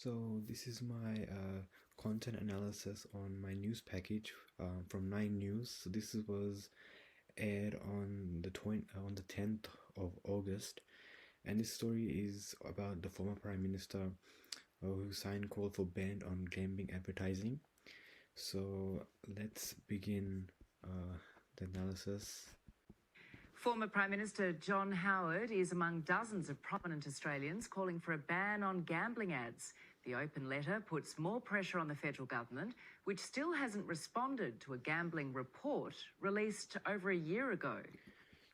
So this is my content analysis on my news package from 9 News. So this was aired on the 10th of August, and this story is about the former Prime Minister who signed call for ban on gambling advertising. So let's begin the analysis. Former Prime Minister John Howard is among dozens of prominent Australians calling for a ban on gambling ads. The open letter puts more pressure on the federal government, which still hasn't responded to a gambling report released over a year ago.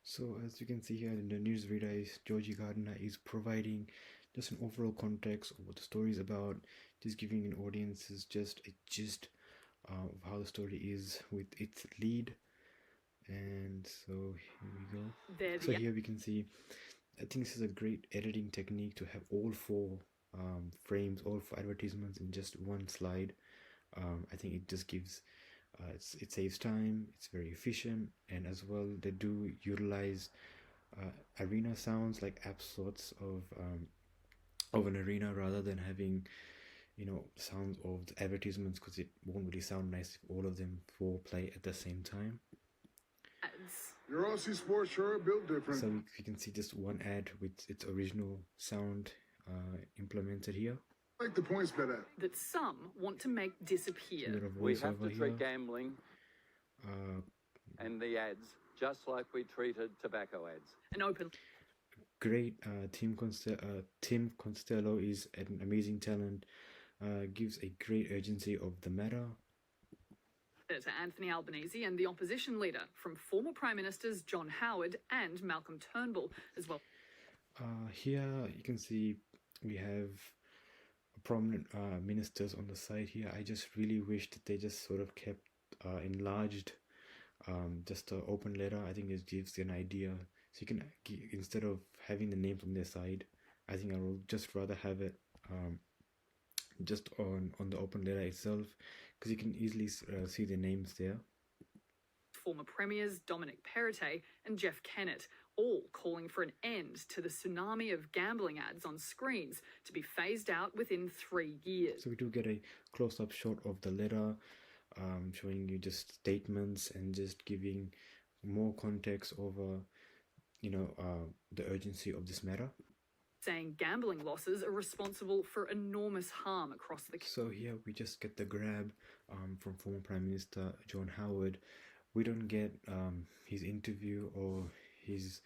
So as you can see here in the newsreader, Georgie Gardner is providing just an overall context of what the story is about, just giving an audience just a gist of how the story is with its lead. And so here we go. So here we can see, I think this is a great editing technique to have all four frames, all four advertisements in just one slide. I think it just gives, it saves time, it's very efficient, and as well they do utilize arena sounds, like app sorts of an arena, rather than having, you know, sounds of the advertisements, because it won't really sound nice if all of them four play at the same time. Your Aussie sports sure built different. So you can see just one ad with its original sound implemented here. I like the points better. That some want to make disappear. We have to treat gambling and the ads just like we treated tobacco ads. An open. Great. Tim Costello is an amazing talent. Gives a great urgency of the matter. To Anthony Albanese and the opposition leader, from former Prime Ministers John Howard and Malcolm Turnbull as well. Here you can see we have prominent ministers on the side here. I just really wish that they just sort of kept enlarged just an open letter. I think it gives an idea. So you can, instead of having the names on their side, I think I will just rather have it just on the open letter itself, because you can easily see the names there. Former premiers Dominic Perrottet and Jeff Kennett, all calling for an end to the tsunami of gambling ads on screens to be phased out within 3 years. So we do get a close-up shot of the letter, showing you just statements and just giving more context over, you know, the urgency of this matter. Saying gambling losses are responsible for enormous harm across the country. So here we just get the grab from former Prime Minister John Howard. We don't get his interview or his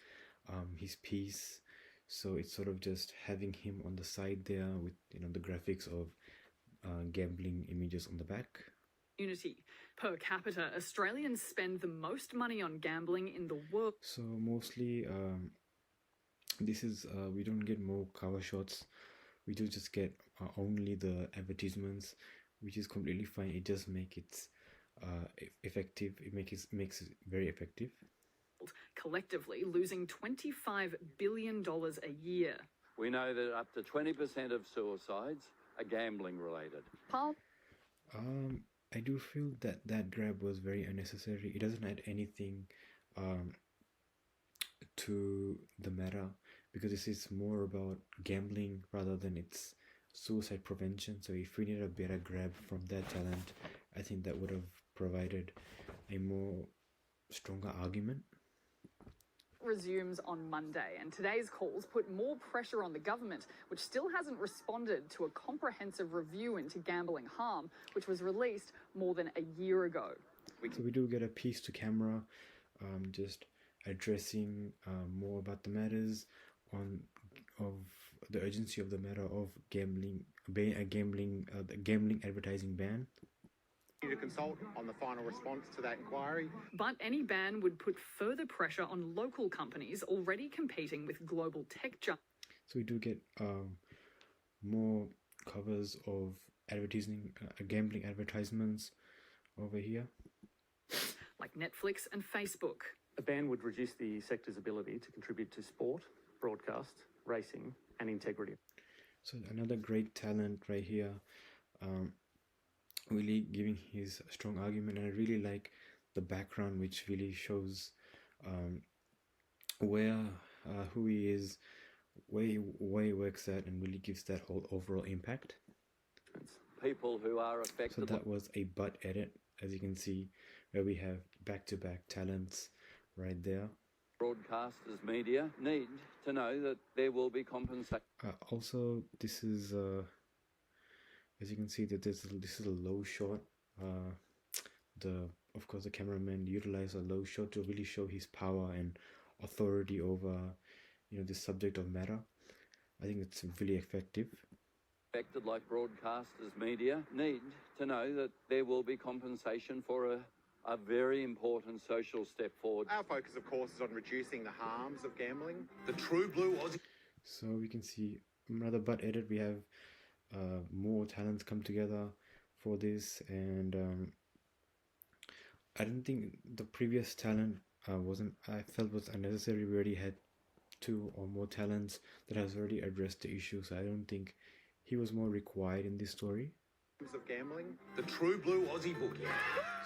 piece, so it's sort of just having him on the side there with, you know, the graphics of gambling images on the back. Unity. Per capita, Australians spend the most money on gambling in the world. So mostly this is we don't get more cover shots, we do just get only the advertisements, which is completely fine. It does make it effective. It makes it very effective. Collectively losing $25 billion a year. We know that up to 20% of suicides are gambling related. Paul? I do feel that grab was very unnecessary. It doesn't add anything to the matter, because this is more about gambling rather than its suicide prevention. So if we need a better grab from that talent, I think that would have provided a more stronger argument. Resumes on Monday, and today's calls put more pressure on the government, which still hasn't responded to a comprehensive review into gambling harm, which was released more than a year ago. So we do get a piece to camera, just addressing more about the matters of the urgency of the matter of gambling, the gambling advertising ban. To consult on the final response to that inquiry. But any ban would put further pressure on local companies already competing with global tech giants. So we do get more covers of advertising, gambling advertisements over here. Like Netflix and Facebook. A ban would reduce the sector's ability to contribute to sport, broadcast, racing and integrity. So another great talent right here, really giving his strong argument, and I really like the background, which really shows who he is, where he works at, and really gives that whole overall impact. people who are So affected. that was a butt edit, as you can see, where we have back-to-back talents right there. Broadcasters, media need to know that there will be compensation. Also, this is as you can see that this is a low shot. Of course the cameraman utilized a low shot to really show his power and authority over this subject of matter. I think it's really effective. Affected like broadcasters, media need to know that there will be compensation for a very important social step forward. Our focus, of course, is on reducing the harms of gambling. The true blue Aussie. So we can see another butt edit. We have more talents come together for this, and I don't think the previous talent I felt was unnecessary. We already had 2 or more talents that has already addressed the issue, so I don't think he was more required in this story. Of gambling. The true blue Aussie bookie.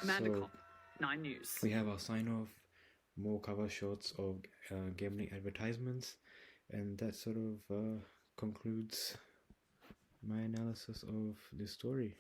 Amanda So Kopp, 9 News. we have our sign off, more cover shots of gambling advertisements, and that sort of concludes my analysis of this story.